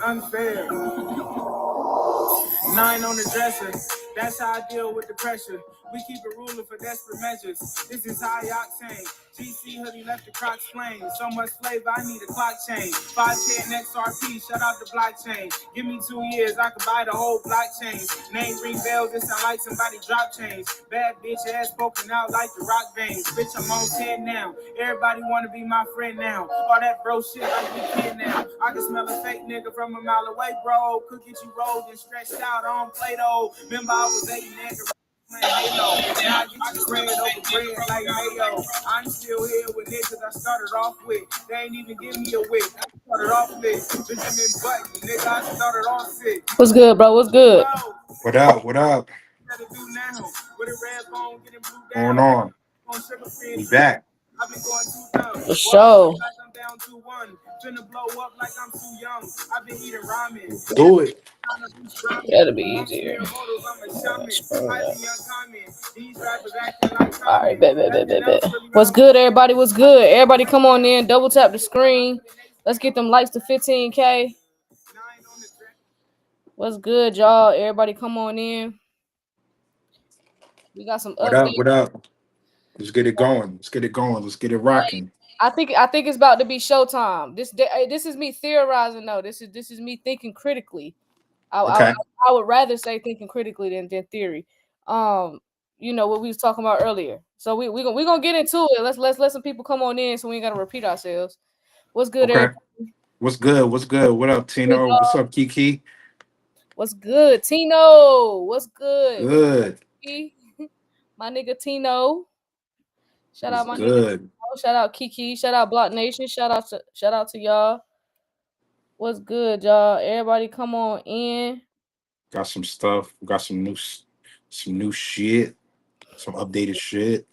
unfair. 9 on the dresser. That's how I deal with the pressure. We keep it ruling for desperate measures. This is high octane. GC hoodie left the Crocs plain. So much flavor, I need a clock change. 5K and XRP, shout out the blockchain. Give me 2 years, I could buy the whole blockchain. Name ring bells, it sound like somebody drop chains. Bad bitch ass poking out like the rock veins. Bitch, I'm on 10 now. Everybody wanna be my friend now. All that bro shit like we kid now. I can smell a fake nigga from a mile away, bro. Could get you rolled and stretched out on Play-Doh. Remember I was 8 nigga. Halo. Now I get you bread over bread like mayo. I'm still here with niggas I started off with. They ain't even give me a wick. I started off with Benjamin Button. Nigga, I started off sick. What's good, bro? What's good? What up? What up? Going on? We back. I've been going too dumb. For sure. I'm down 2-1. Finna blow up like I'm too young. I've been eating ramen. Do it. That'll be easier. All right, bet. What's good, everybody? What's good? Everybody come on in. Double tap the screen. Let's get them likes to 15K. What's good, y'all? Everybody come on in. We got some updates. What up? Let's get it going. Let's get it rocking. I think it's about to be showtime. This is me theorizing though. This is me thinking critically. I would rather say thinking critically than theory. You know what we was talking about earlier. So we gonna get into it. Let's let some people come on in so we ain't gotta repeat ourselves. What's good, everybody? What's good? What up, Tino? What's up, Kiki? What's good, Tino? What's good? Good. My nigga Tino. Shout out my good. nigga. Shout out Kiki. Shout out Block Nation. Shout out to y'all. What's good, y'all? Everybody come on in. Got some stuff. Got some new shit. Some updated shit.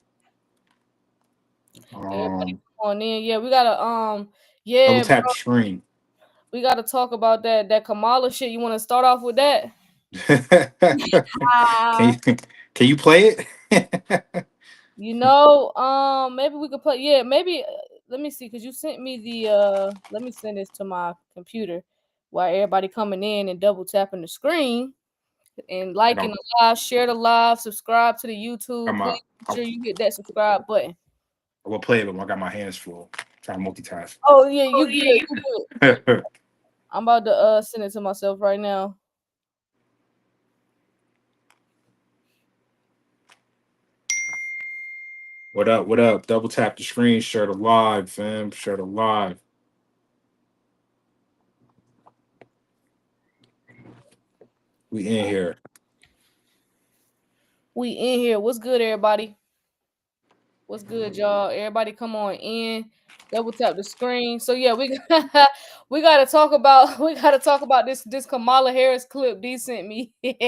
Everybody come on in. Yeah, we gotta double tap the screen. We gotta talk about that Kamala shit. You want to start off with that? Can you play it? You know, maybe we could play. Yeah, maybe. Let me see, because you sent me the. Let me send this to my computer while everybody coming in and double tapping the screen and liking the live, share the live, subscribe to the YouTube. Please make sure you hit that subscribe button. I will play it, but I got my hands full. Trying to multitask. Oh yeah, you good. I'm about to send it to myself right now. What up? Double tap the screen, share the live, fam. Share the live. We in here. What's good, everybody? What's good, y'all? Everybody come on in. Double tap the screen. So yeah, we gotta talk about this Kamala Harris clip D sent me. This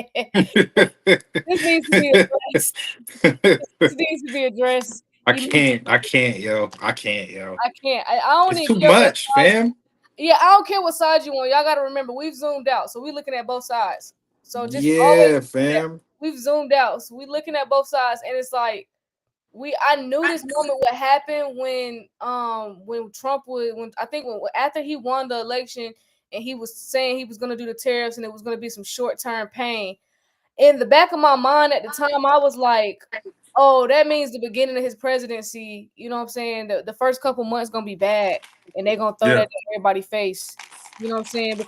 needs to be addressed. This needs to be addressed. I can't, yo. I can't. I don't it's too much, fam. Yeah, I don't care what side you on. Y'all gotta remember we've zoomed out, so we're looking at both sides. So just fam. We've zoomed out, so we're looking at both sides, and it's like I knew this moment would happen when Trump after he won the election and he was saying he was gonna do the tariffs and it was gonna be some short-term pain. In the back of my mind at the time, I was like, oh, that means the beginning of his presidency. You know what I'm saying? The first couple months gonna be bad, and they're gonna throw that in everybody's face. You know what I'm saying?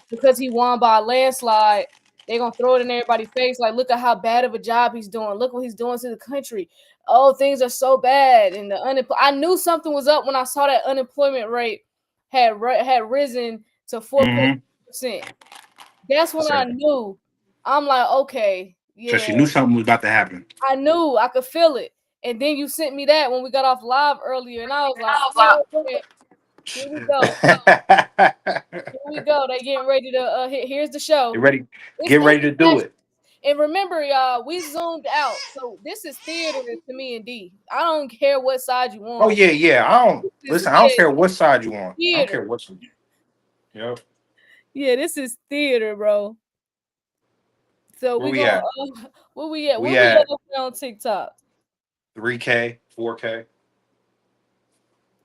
Because he won by a landslide, they're gonna throw it in everybody's face. Like, look at how bad of a job he's doing. Look what he's doing to the country. Oh, things are so bad. And I knew something was up when I saw that unemployment rate had risen to 4.2%. That's when I knew. I'm like, okay, yeah. So she knew something was about to happen. I knew, I could feel it. And then you sent me that when we got off live earlier, and I was like, oh, okay. Here we go. Here we go. They getting ready to here's the show. Get ready to do it. And remember, y'all, we zoomed out. So this is theater to me and D. I don't care what side you want. Oh yeah. I don't care what side you want. Theater. I don't care what side. Yep. Yeah, this is theater, bro. So where we at? Where we at on TikTok? 3K, 4K.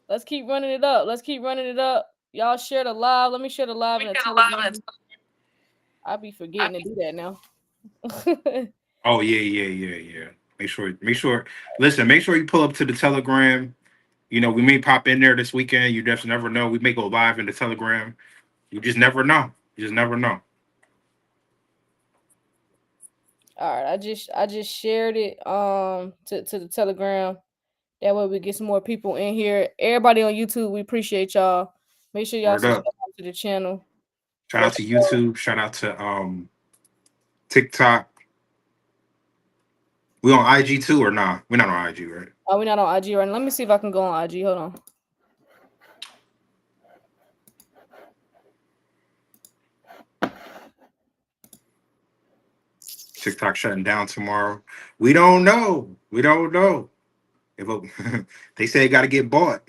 Let's keep running it up. Y'all share the live. Let me share the live in the Telegram. I be forgetting to do that now. Oh yeah. Make sure. Listen, make sure you pull up to the Telegram. You know, we may pop in there this weekend. You just never know. We may go live in the Telegram. You just never know. You just never know. All right, I just shared it to the Telegram. That way we get some more people in here. Everybody on YouTube, we appreciate y'all. Make sure y'all Word subscribe up. to the channel. Shout out to YouTube. Shout out to TikTok. We on IG too or nah? We're not on IG, right? Oh, we're not on IG right now. Let me see if I can go on IG. Hold on. TikTok shutting down tomorrow. We don't know. We don't know. If they say it got to get bought.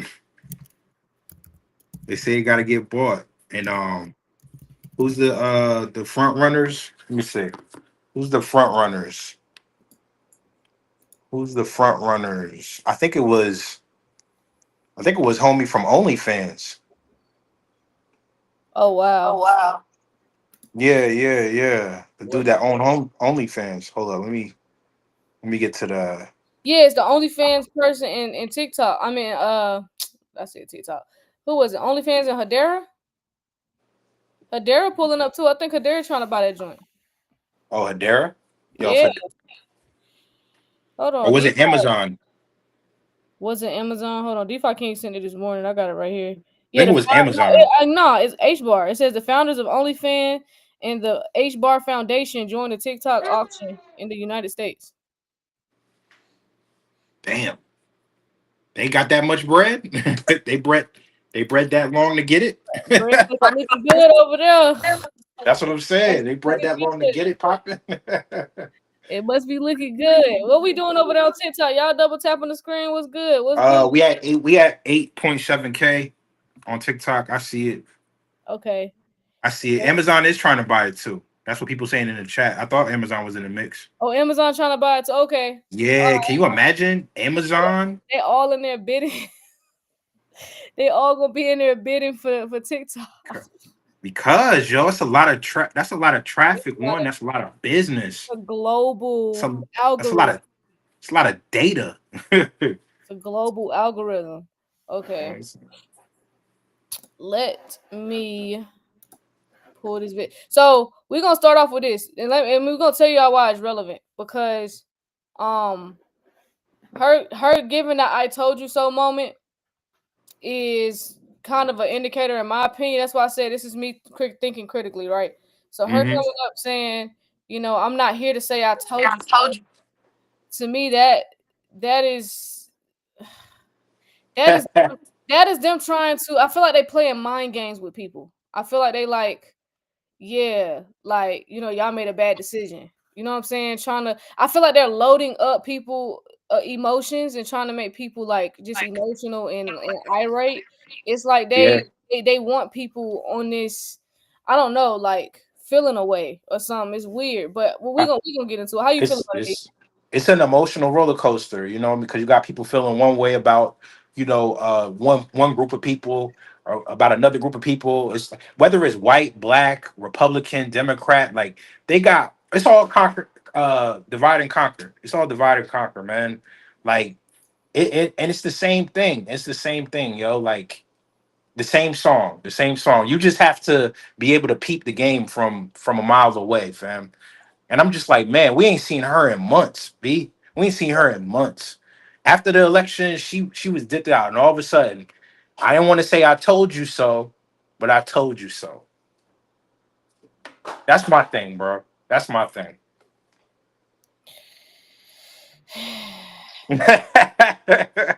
They say it got to get bought. And who's the front runners? Let me see. Who's the front runners? Who's the front runners? I think it was homie from OnlyFans. Oh wow. Yeah. The dude that owned OnlyFans. Hold on, let me get to the. Yeah, it's the OnlyFans person in TikTok. I mean, I said TikTok. Who was it? OnlyFans and Hadera? Hadera pulling up too. I think Hadera trying to buy that joint. Oh, Hedera. Yo, Yeah. Hold or on. was it Amazon? Was it Amazon? Hold on. DeFi King sent it this morning. I got it right here. I Yeah, think it was Amazon. no, it's H Bar. It says the founders of OnlyFans and the H Bar Foundation joined the TikTok auction in the United States. Damn, they got that much bread. they bred that long to get it. Bread looking good over there. That's what I'm saying. They bred that long to get it popping. It must be looking good. What we doing over there on TikTok? Y'all double tapping the screen. What's good? What's good? We had 8.7K on TikTok. I see it. Okay. I see it. Amazon is trying to buy it too. That's what people saying in the chat. I thought Amazon was in the mix. Oh, Amazon trying to buy it too. Okay. Yeah, can you imagine Amazon? They all in there bidding. They all gonna be in there bidding for TikTok. Because it's a lot of that's a lot of traffic. One, that's a lot of business. A global That's a lot of data. It's a global algorithm. Okay. Let me pull this bit. So we're gonna start off with this, and we're gonna tell y'all why it's relevant because her giving that "I told you so" moment is kind of an indicator, in my opinion. That's why I said this is me thinking critically, right? So her coming up saying, I'm not here to say I told you. To me, that is them trying to. I feel like they playing mind games with people. I feel like they y'all made a bad decision. You know what I'm saying? I feel like they're loading up people emotions and trying to make people just emotional and irate. It's like they want people on this, I don't know, feeling away or something. It's weird, but we gonna get into it. How you feel about it? It's an emotional roller coaster, because you got people feeling one way about, one group of people or about another group of people. It's whether it's white, black, Republican, Democrat, it's all divide and conquer. It's all divide and conquer, man. Like and it's the same thing. It's the same thing, yo. Like the same song, the same song. You just have to be able to peep the game from a mile away, fam. And I'm just like, man, we ain't seen her in months, B. We ain't seen her in months. After the election, she was dipped out, and all of a sudden, I didn't want to say I told you so, but I told you so. That's my thing, bro. That's my thing.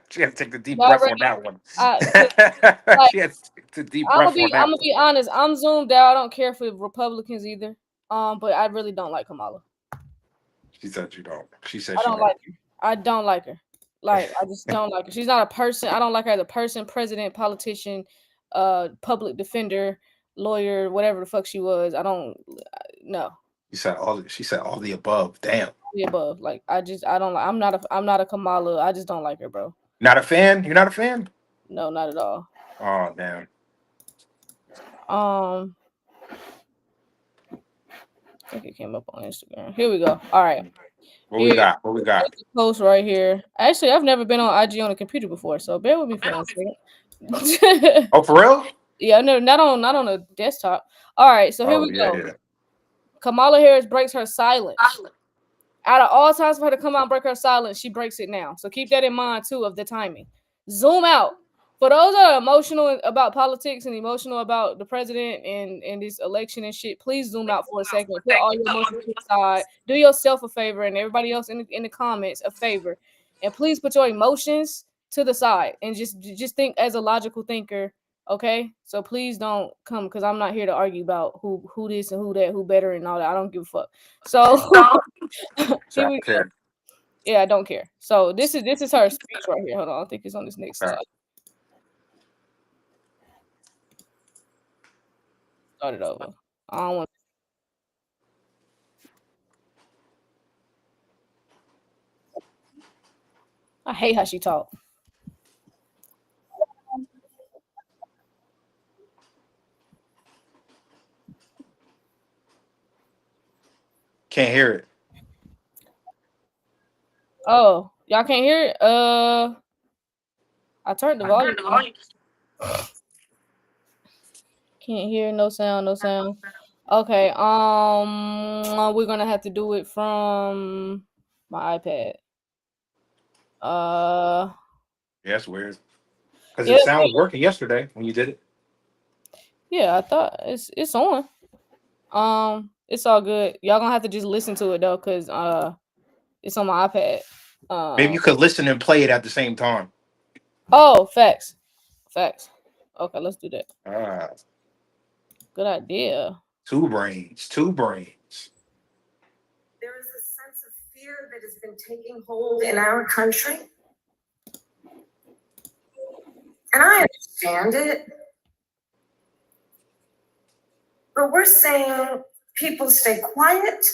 She had to take the deep breath on that one. She had to take the deep breath on that. I'm gonna be honest. I'm zoomed out. I don't care for Republicans either. But I really don't like Kamala. She said you don't. She said I she don't like her. I don't like her. I just don't like her. She's not a person. I don't like her as a person, president, politician, public defender, lawyer, whatever the fuck she was. I don't. No. She said all the above. Damn. The above. I don't like. I'm not a Kamala. I just don't like her, bro. Not a fan? You're not a fan? No, not at all. Oh damn. I think it came up on Instagram. Here we go. All right. What we got? What we got? Post right here. Actually, I've never been on IG on a computer before, so bear with me for 1 second. Oh, for real? Yeah, no, not on a desktop. All right, so here we go. Yeah. Kamala Harris breaks her silence. Out of all times for her to come out and break her silence, she breaks it now. So keep that in mind too of the timing. Zoom out. For those that are emotional about politics and emotional about the president and this election and shit, please zoom out for a second. Put all your emotions to the side. Do yourself a favor and everybody else in the comments a favor. And please put your emotions to the side and just think as a logical thinker. Okay, so please don't come because I'm not here to argue about who this and who that, who better and all that. I don't give a fuck. So here we go. Yeah, I don't care. So this is her speech right here. Hold on, I think it's on this next slide. Start it over. I don't want. I hate how she talk. Can't hear it. Oh, y'all can't hear it? I turned the volume. Can't hear, no sound. Okay, we're gonna have to do it from my iPad. Yeah, that's weird. Because the sound was working yesterday when you did it. Yeah, I thought it's on. It's all good. Y'all gonna have to just listen to it though, cause it's on my iPad. Maybe you could listen and play it at the same time. Oh, facts. Okay, let's do that. Good idea. Two brains. There is a sense of fear that has been taking hold in our country. And I understand it. But we're saying people stay quiet.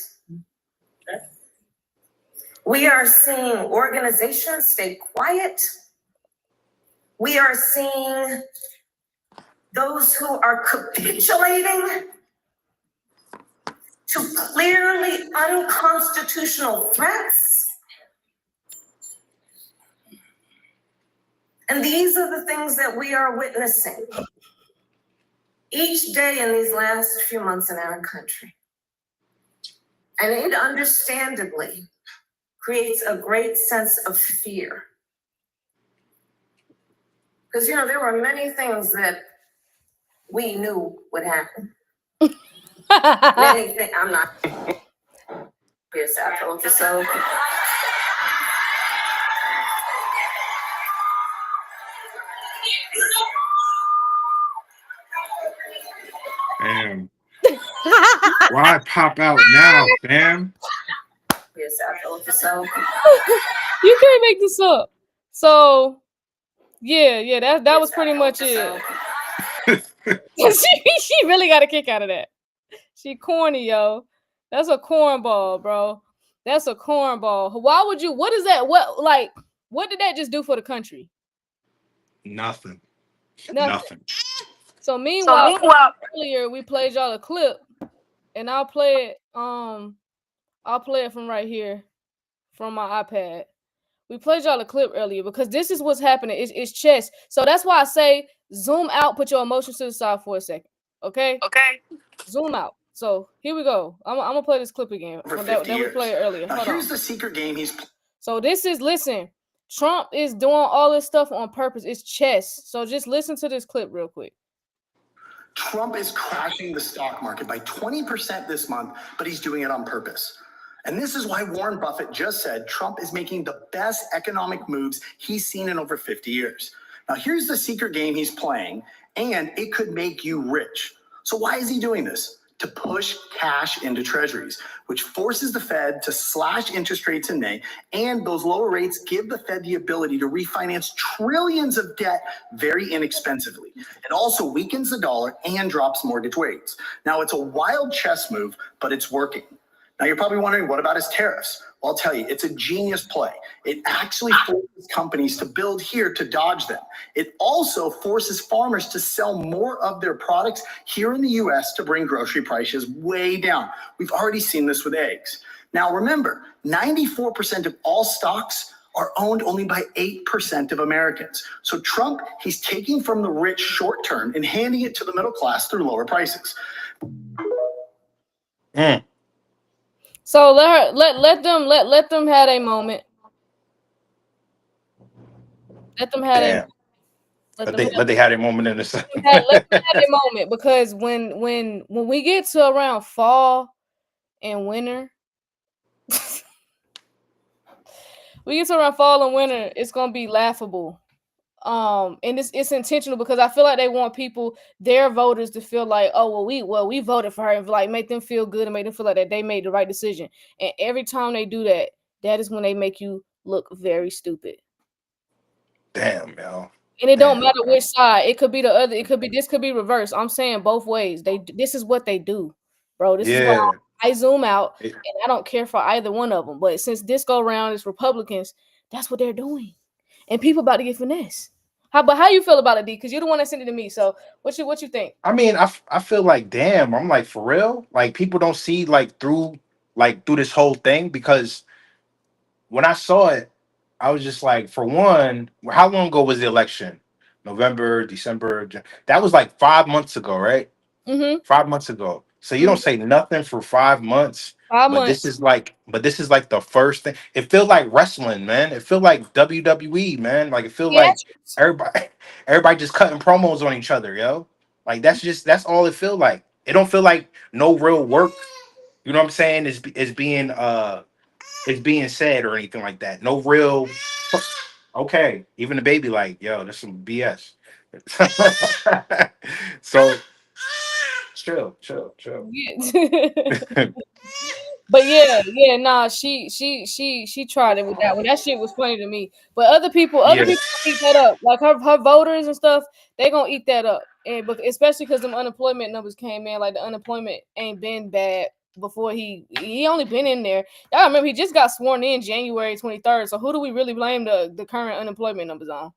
We are seeing organizations stay quiet. We are seeing those who are capitulating to clearly unconstitutional threats. And these are the things that we are witnessing each day in these last few months in our country. And it understandably creates a great sense of fear. Because, there were many things that we knew would happen. Many things, I'm not yes, I told you so. Damn. Why pop out now, fam? Yes, I told you so. You can't make this up. So yeah, that was pretty much it. she really got a kick out of that. She corny, yo. That's a cornball, bro. That's a cornball. Why would you? What is that? What did that just do for the country? Nothing. So meanwhile, earlier we played y'all a clip, and I'll play it from right here from my iPad. We played y'all a clip earlier because this is what's happening. It's chess. So that's why I say zoom out, put your emotions to the side for a second. Okay? Zoom out. So here we go. I'm gonna play this clip again. That we played earlier. Now, here's the secret game So listen, Trump is doing all this stuff on purpose. It's chess. So just listen to this clip real quick. Trump is crashing the stock market by 20% this month, but he's doing it on purpose. And this is why Warren Buffett just said Trump is making the best economic moves he's seen in over 50 years. Now, here's the secret game he's playing, and it could make you rich. So why is he doing this? To push cash into treasuries, which forces the Fed to slash interest rates in May, and those lower rates give the Fed the ability to refinance trillions of debt very inexpensively. It also weakens the dollar and drops mortgage rates. Now, it's a wild chess move, but it's working. Now, you're probably wondering, what about his tariffs? Well, I'll tell you, it's a genius play. It actually forces companies to build here to dodge them. It also forces farmers to sell more of their products here in the US to bring grocery prices way down. We've already seen this with eggs. Now, remember, 94% of all stocks are owned only by 8% of Americans. So Trump, he's taking from the rich short term and handing it to the middle class through lower prices. Mm. So let them have a moment. Let them have a Damn. But they had a moment in the let them have a moment, because when we get to around fall and winter, it's gonna be laughable. And it's intentional, because I feel like they want people, their voters, to feel like, oh we voted for her, and like make them feel good and make them feel like that they made the right decision. And every time they do that, that is when they make you look very stupid. Damn, yo. And it don't Damn. matter which side. It could be the other. It could be this. Could be reversed. I'm saying both ways. This is what they do, bro. This is why Yeah. I zoom out, It- and I don't care for either one of them. But since this go around is Republicans, that's what they're doing, and people about to get finesse. How you feel about it, D? Because you're the one that sent it to me. So what you think? I mean, I feel like, damn, I'm like, for real? Like, people don't see through this whole thing, because when I saw it, I was just like, for one, how long ago was the election? November, December. That was like 5 months ago, right? Mm-hmm. 5 months ago. So you Mm-hmm. don't say nothing for 5 months, 5 months. but this is like the first thing. It feel like wrestling, man. It feel like WWE, man. Like, it feel like Theatrics. everybody everybody just cutting promos on each other, yo. Like, that's all it feel like. It don't feel like no real work. You know what I'm saying? Is being said or anything like that. No real. Okay, even the baby like, yo, that's some BS. So chill. Yeah. But nah, she tried it with that one. That shit was funny to me. But other people Yeah, gonna eat that up. Like her voters and stuff, they gonna eat that up. And especially because them unemployment numbers came in, like the unemployment ain't been bad before he only been in there. Y'all remember he just got sworn in January 23rd. So who do we really blame the current unemployment numbers on?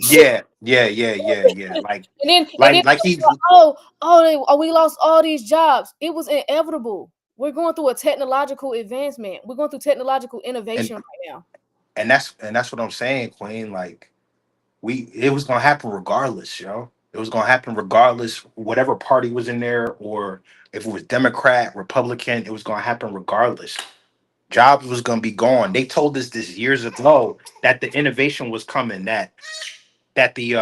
yeah. Like, And then he. we lost all these jobs. It was inevitable. We're going through a technological advancement. We're going through technological and innovation right now. and that's what I'm saying, Queen. Like, it was gonna happen regardless, yo. It was gonna happen regardless, whatever party was in there, or if it was Democrat, Republican, it was gonna happen regardless. Jobs was gonna be gone. They told us this years ago, that the innovation was coming, that the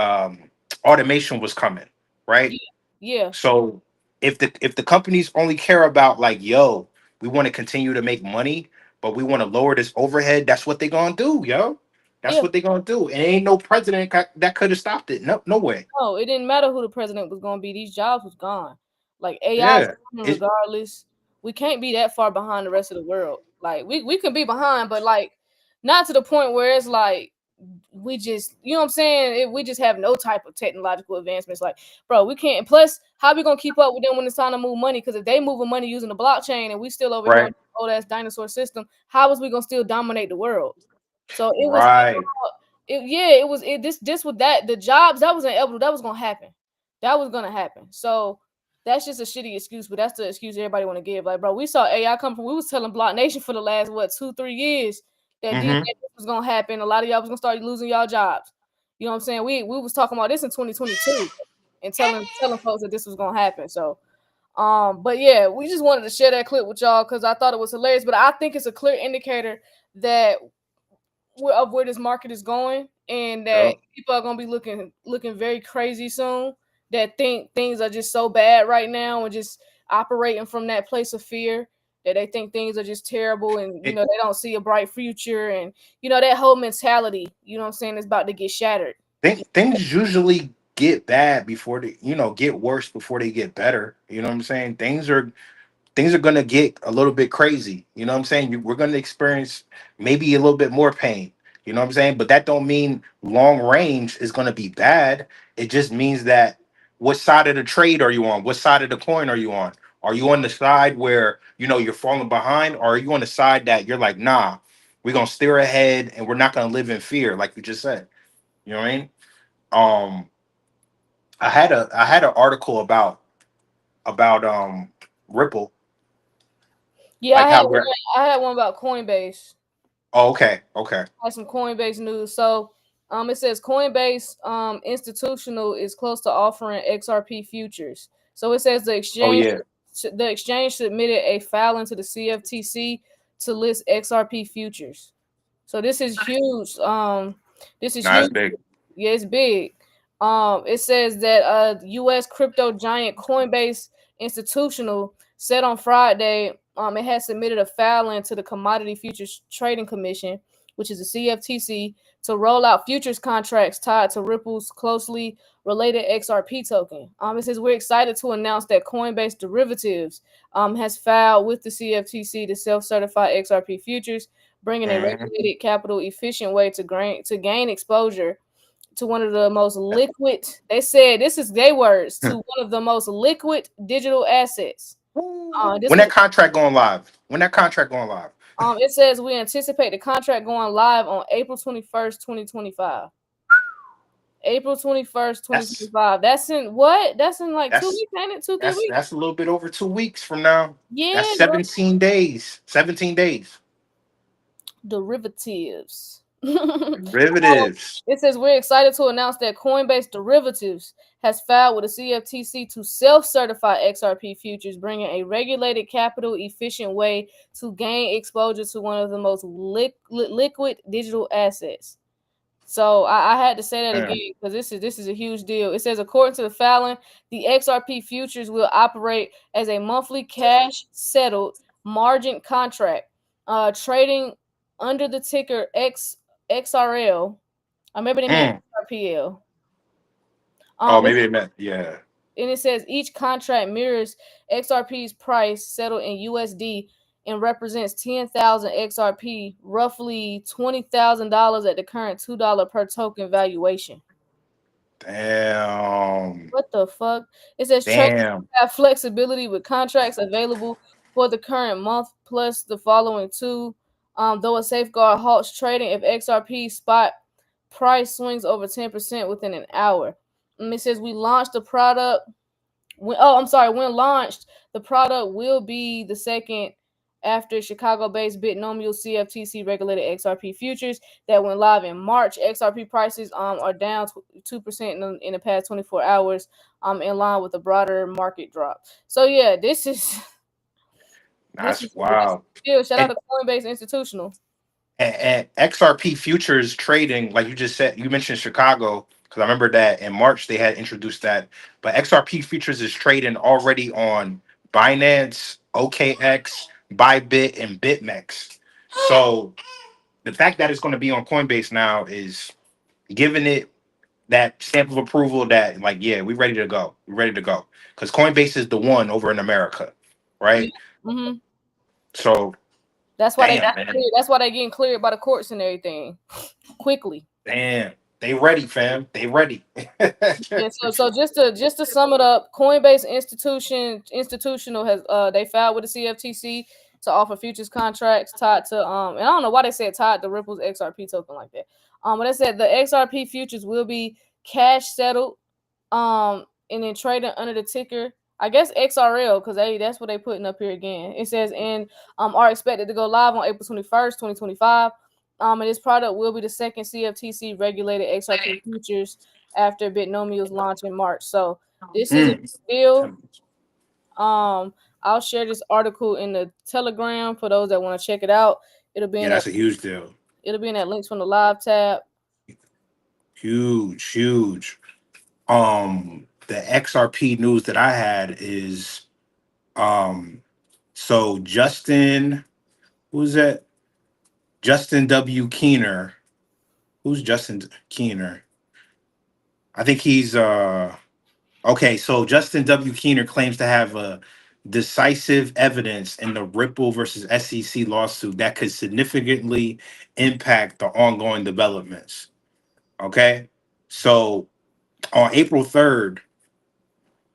automation was coming, right? Yeah, So if the companies only care about, like, yo, we want to continue to make money, but we want to lower this overhead, that's what they gonna do, yo. That's yeah. what they gonna do. And ain't no president that could have stopped it. No way. No, it didn't matter who the president was going to be. These jobs was gone. Like AI is Yeah. coming It regardless. We can't be that far behind the rest of the world. Like we can be behind, but like not to the point where it's like we just, you know what I'm saying? We just have no type of technological advancements. Like, bro, we can't. Plus, how we gonna keep up with them when it's time to move money? Because if they moving money using the blockchain and we still over here on right, the old ass dinosaur system, how is we gonna still dominate the world? So it was right. it was this with that the jobs that was inevitable. That was gonna happen. That was gonna happen. So that's just a shitty excuse, but that's the excuse everybody want to give. Like, bro, we saw AI come from. We was telling Block Nation for the last 2-3 years that Mm-hmm. this was gonna happen. A lot of y'all was gonna start losing y'all jobs. You know what I'm saying? We was talking about this in 2022 and telling folks that this was gonna happen. So but yeah, we just wanted to share that clip with y'all because I thought it was hilarious. But I think it's a clear indicator that of where this market is going, and that Yep. people are gonna be looking very crazy soon. That think things are just so bad right now, and just operating from that place of fear. That they think things are just terrible, and It, they don't see a bright future, and that whole mentality. You know what I'm saying? Is about to get shattered. things usually get bad before they, get worse before they get better. You know what I'm saying? Things are going to get a little bit crazy. You know what I'm saying? We're going to experience maybe a little bit more pain. You know what I'm saying? But that don't mean long range is going to be bad. It just means that, what side of the trade are you on? What side of the coin are you on? Are you on the side where you're falling behind, or are you on the side that you're like, nah, we're gonna steer ahead and we're not gonna live in fear, like you just said? You know what I mean? Um, I had an article about Ripple, Yeah, like how we're. I had one about Coinbase. Oh, okay, okay. I had some Coinbase news. So it says Coinbase institutional is close to offering XRP futures. So it says Oh yeah, the exchange submitted a filing to the CFTC to list XRP futures. So this is huge. This is nah, it's huge. big. Yeah, it's big. It says that U.S. crypto giant Coinbase Institutional said on Friday, it has submitted a filing to the Commodity Futures Trading Commission, which is the CFTC, to roll out futures contracts tied to Ripple's closely related XRP token. It says we're excited to announce that Coinbase Derivatives has filed with the CFTC to self-certify XRP futures, bringing a Mhm. regulated, capital efficient way to gain exposure to one of the most liquid. They said this is their words, to one of the most liquid digital assets. This When was that contract going live? When that contract going live? it says we anticipate the contract going live on April 21st, 2025. April 21st, That's 2025. That's in what? That's in like 2 weeks, that's ain't it? 2, 3 that's weeks? that's a little bit over 2 weeks from now. That's Yeah, 17 days. 17 days. derivatives. Derivatives. It says we're excited to announce that Coinbase Derivatives has filed with the CFTC to self-certify XRP futures, bringing a regulated, capital-efficient way to gain exposure to one of the most liquid digital assets. So I had to say that Mm. again because this is a huge deal. It says according to the filing, the XRP futures will operate as a monthly cash settled margin contract, trading under the ticker XRL. Or maybe they meant Mm. XRPL. Oh, It maybe they meant, yeah. and it says each contract mirrors XRP's price settled in USD and represents 10,000 XRP, roughly $20,000 at the current $2 per token valuation. Damn. What the fuck? It says traders Damn. have flexibility with contracts available for the current month plus the following two. Though a safeguard halts trading if XRP spot price swings over 10% within an hour. And it says we launched the product. When launched, the product will be the second after Chicago-based Binomial CFTC regulated XRP futures that went live in March. XRP prices are down 2% in the past 24 hours, in line with a broader market drop. So yeah, this is this That's is a wild. deal. Shout out And, to Coinbase Institutional. and XRP futures trading, like you just said, you mentioned Chicago, because I remember that in March they had introduced that. But XRP futures is trading already on Binance, OKX, Bybit, and BitMEX. So the fact that it's going to be on Coinbase now is giving it that stamp of approval that, like, yeah, we ready to go. We're ready to go. Because Coinbase is the one over in America, Yeah. right? Mm-hmm. So That's why damn, man. that's why they getting cleared by the courts and everything quickly. Damn. They ready, fam. They ready. Yeah, so just to sum it up, Coinbase institutional has they filed with the CFTC to offer futures contracts tied to and I don't know why they said tied to Ripple's XRP token like that. But they said the XRP futures will be cash settled and then traded under the ticker, I guess XRL, because that's what they putting up here again. It says and are expected to go live on April 21st, 2025. And this product will be the second CFTC regulated XRP futures after Binomial's launch in March. So this is a Mm. big deal. I'll share this article in the Telegram for those that want to check it out. It'll be Yeah, in that that's a huge deal. links from the live tab. Huge, huge. The XRP news that I had is so Justin, who's that? Justin W. Keener. Who's Justin Keener? I think he's okay. So Justin W. Keener claims to have decisive evidence in the Ripple versus SEC lawsuit that could significantly impact the ongoing developments. Okay. So on April 3rd,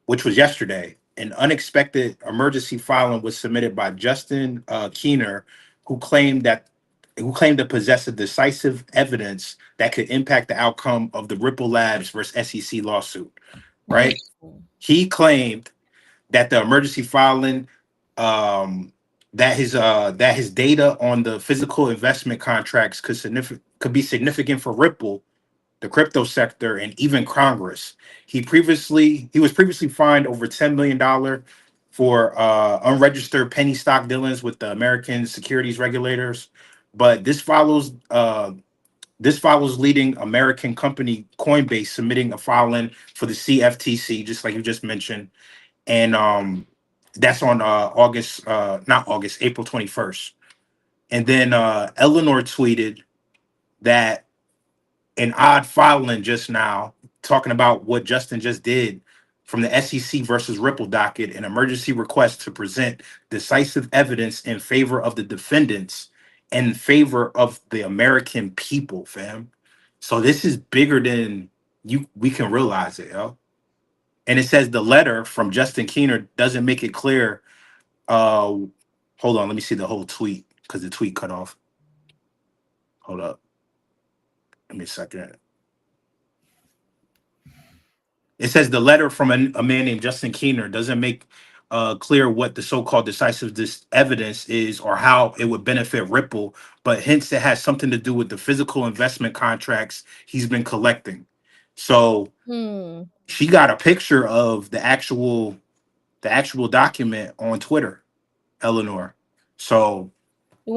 which was yesterday, an unexpected emergency filing was submitted by Justin Keener, who claimed to possess a decisive evidence that could impact the outcome of the Ripple Labs versus SEC lawsuit. Right? He claimed that the emergency filing, that his data on the physical investment contracts could be significant for Ripple, the crypto sector, and even Congress. He was previously fined over $10 million for unregistered penny stock dealings with the American securities regulators. But this follows leading American company Coinbase submitting a filing for the CFTC, just like you just mentioned, and that's on April 21st. And then Eleanor tweeted that an odd filing just now, talking about what Justin just did from the SEC versus Ripple docket, an emergency request to present decisive evidence in favor of the defendants and in favor of the American people, fam. So this is bigger than we can realize it, yo. And it says the letter from Justin Keener doesn't make it clear. Hold on, let me see the whole tweet because the tweet cut off. Hold up. Give me a second. It says the letter from a man named Justin Keener doesn't make clear what the so-called decisive evidence is or how it would benefit Ripple, but hints it has something to do with the physical investment contracts he's been collecting. So she got a picture of the actual document on Twitter, Eleanor. So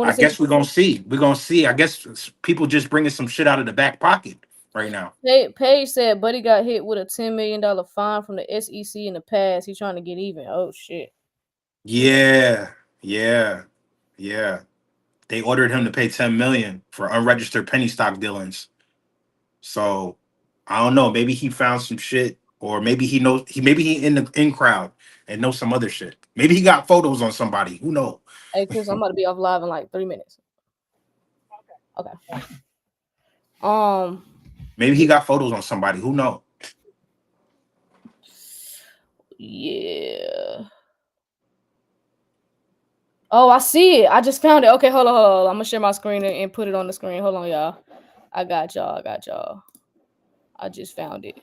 I guess we're gonna see. We're gonna see. I guess people just bringing some shit out of the back pocket right now. Paige said Buddy got hit with a $10 million fine from the SEC in the past. He's trying to get even. Oh shit. Yeah. They ordered him to pay $10 million for unregistered penny stock dealings. So I don't know. Maybe he found some shit, or maybe he knows. Maybe he in the crowd and knows some other shit. Maybe he got photos on somebody. Who knows? Hey Chris, I'm about to be off live in like 3 minutes. Okay. Maybe he got photos on somebody. Who knows? Yeah. Oh, I see it. I just found it. Okay, hold on. I'm gonna share my screen and put it on the screen. Hold on, y'all. I got y'all. I just found it.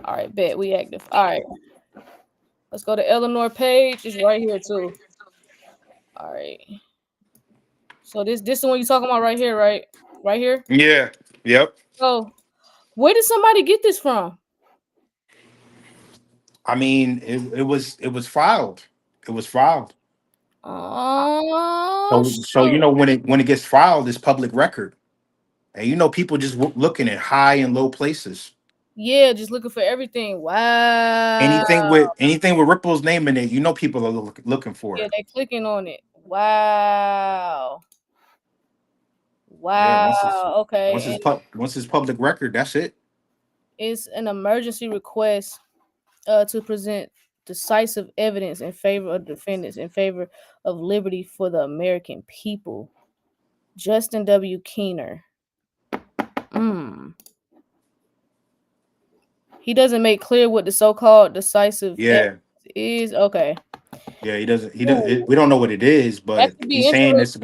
All right, bet we active. All right. Let's go to Eleanor page. It's right here too. All right. So this is the one you talking about right here, right? Right here? Yeah. Yep. So where did somebody get this from? I mean, it was filed. It was filed. So you know when it gets filed, it's public record, and you know people just looking at high and low places. Yeah, just looking for everything. Wow. Anything with Ripple's name in it, you know people are looking for Yeah, it. they clicking on it. Wow. Yeah, Okay. once it's public record, that's it. It's an emergency request to present decisive evidence in favor of defendants, in favor of liberty for the American people. Justin W. Keener. He doesn't make clear what the so-called decisive evidence is. Okay. Yeah, he doesn't. We don't know what it is, but he's saying this.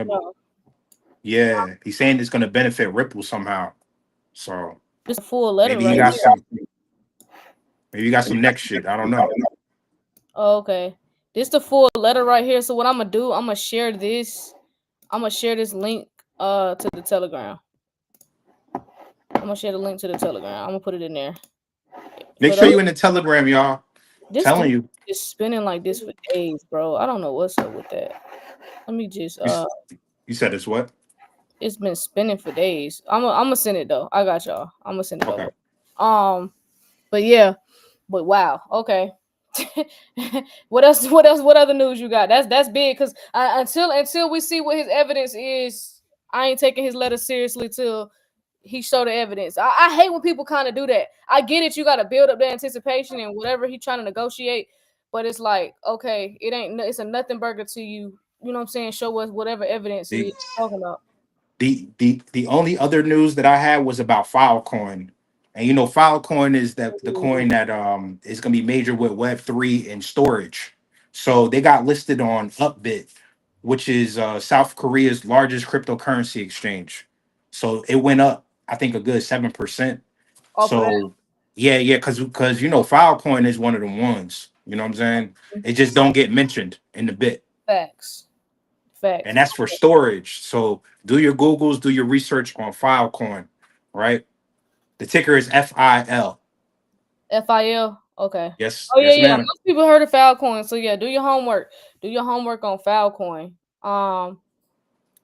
Yeah, he's saying it's going to benefit Ripple somehow. So this a full letter, maybe right? Maybe you got some next shit. I don't know. Okay, this the full letter right here. So what I'm gonna do? I'm gonna share this. I'm gonna share this link to the Telegram. I'm gonna share the link to the Telegram. I'm gonna put it in there. Make sure you in the Telegram, y'all. Telling you, it's spinning like this for days, bro. I don't know what's up with that. Let me just. You said it's what? It's been spinning for days. I'm gonna send it though. I got y'all. I'm gonna send it over. But yeah. But wow. Okay. What else? What other news you got? That's big because until we see what his evidence is, I ain't taking his letter seriously till he show the evidence. I hate when people kind of do that. I get it. You got to build up the anticipation and whatever he trying to negotiate. But it's like, okay, it's a nothing burger to you. You know what I'm saying? Show us whatever evidence he's talking about. The only other news that I had was about Filecoin. And you know, Filecoin is the coin that is gonna be major with Web3 and storage. So they got listed on Upbit, which is South Korea's largest cryptocurrency exchange. So it went up, I think, a good 7%. Off of that. So yeah, because you know, Filecoin is one of the ones. You know what I'm saying? It just don't get mentioned in the bit, Facts. and that's for storage. So do your Googles, do your research on Filecoin, right? The ticker is FIL. FIL. Okay. Yes, Oh yeah, yes, yeah. ma'am. Most people heard of Filecoin, so yeah, do your homework. Do your homework on Filecoin.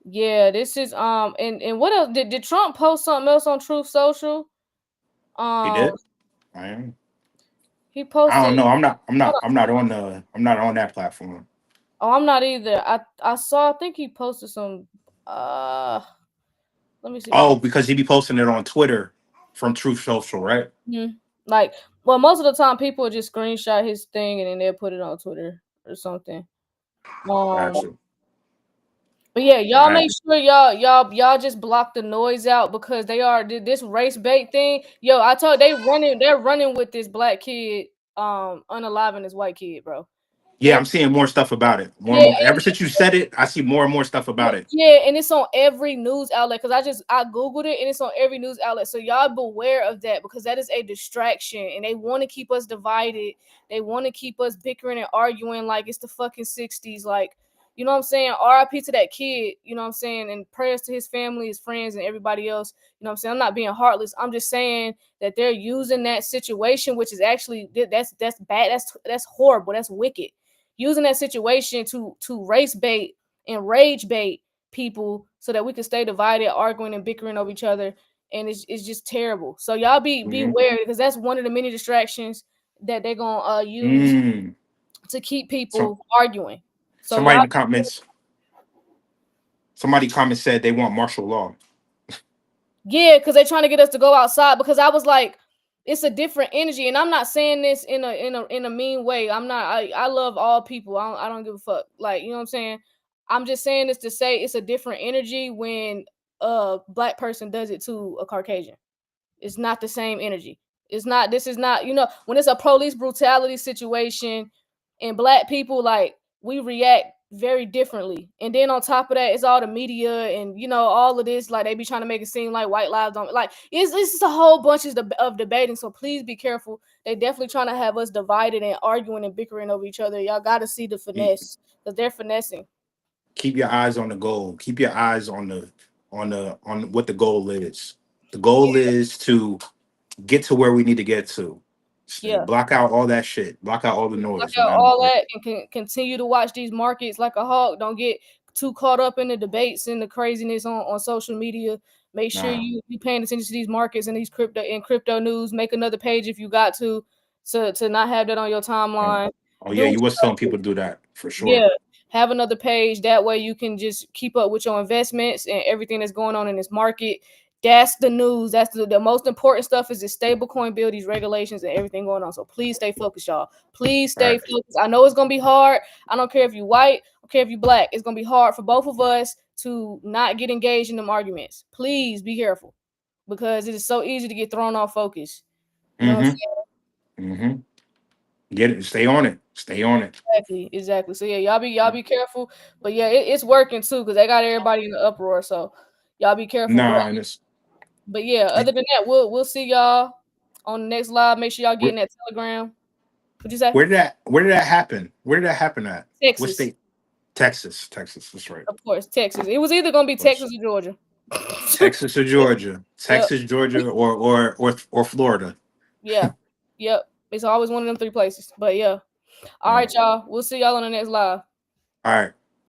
Yeah, this is and what else did Trump post something else on Truth Social? He Um, did. I am. he I posted. don't know. I'm not. I'm Hold not. on. I'm not on the. I'm not on that platform. Oh, I'm not either. I saw. I think he posted some. Let me see if I Oh, can. because he be posting it on Twitter from Truth Social, right? Like, well, most of the time people just screenshot his thing and then they'll put it on Twitter or something. Gotcha. But yeah, y'all Right. make sure y'all just block the noise out because they are this race bait thing. Yo, I told they're running with this black kid unaliving this white kid, bro. Yeah, They're I'm seeing more stuff about it. More and yeah, more. Ever since you said it, I see more and more stuff about it. yeah, and it's on every news outlet because I googled it and it's on every news outlet. So y'all beware of that because that is a distraction and they want to keep us divided. They want to keep us bickering and arguing like it's the fucking 60s. Like, you know what I'm saying? RIP to that kid, you know what I'm saying? And prayers to his family, his friends, and everybody else. You know what I'm saying? I'm not being heartless. I'm just saying that they're using that situation, which is actually that's bad. That's horrible. That's wicked. Using that situation to race bait and rage bait people so that we can stay divided, arguing and bickering over each other. And it's just terrible. So y'all beware because that's one of the many distractions that they're gonna use Mm. to keep So people arguing. So somebody in y'all the comments, somebody comment said they want martial law. yeah, because they're trying to get us to go outside because I was like, it's a different energy. And I'm not saying this in a mean way. I love all people. I don't give a fuck. Like, you know what I'm saying? I'm just saying this to say it's a different energy when a black person does it to a Caucasian. It's not the same energy. This is not, when it's a police brutality situation and black people, like, we react very differently. And then on top of that, it's all the media and, all of this, like, they be trying to make it seem like white lives don't, like, it's just a whole bunch of debating. So please be careful. They definitely trying to have us divided and arguing and bickering over each other. Y'all got to see the finesse because they're finessing. Keep your eyes on the goal. Keep your eyes on on what the goal is. The goal is to get to where we need to get to. Yeah. Block out all that shit. Block out all the Look noise. at all that and continue to watch these markets like a hawk. Don't get too caught up in the debates and the craziness on social media. Make sure Nah. you paying attention to these markets and these crypto news. Make another page if you got to not have that on your timeline. Oh Do yeah, what you you was gotta telling do. people to do that for sure. Yeah, have another page. That way you can just keep up with your investments and everything that's going on in this market. That's the news. That's the most important stuff is the stablecoin bill, these regulations and everything going on. So please stay focused, y'all. Please stay Facts. focused. I know it's gonna be hard. I don't care if you white, I don't care if you black. It's gonna be hard for both of us to not get engaged in them arguments. Please be careful because it is so easy to get thrown off focus. You know what I'm Mm-hmm. Mm-hmm. Get it. Stay on it. Stay on it. Exactly. So yeah, y'all be careful. But yeah, it's working too because they got everybody in the uproar. So y'all be careful. Nah, and it's But yeah, other than that, we'll see y'all on the next live. Make sure y'all get in that Telegram. What'd you say? where did that happen? Where did that happen at? What Texas, state? Texas. Texas. That's right. of course, Texas. It was either gonna be Of course. Texas or Georgia. Texas or Georgia. Yep. Texas, Georgia, or Florida. Yeah. Yep. It's always one of them three places. But yeah. All Yeah. right, y'all. We'll see y'all on the next live. All right.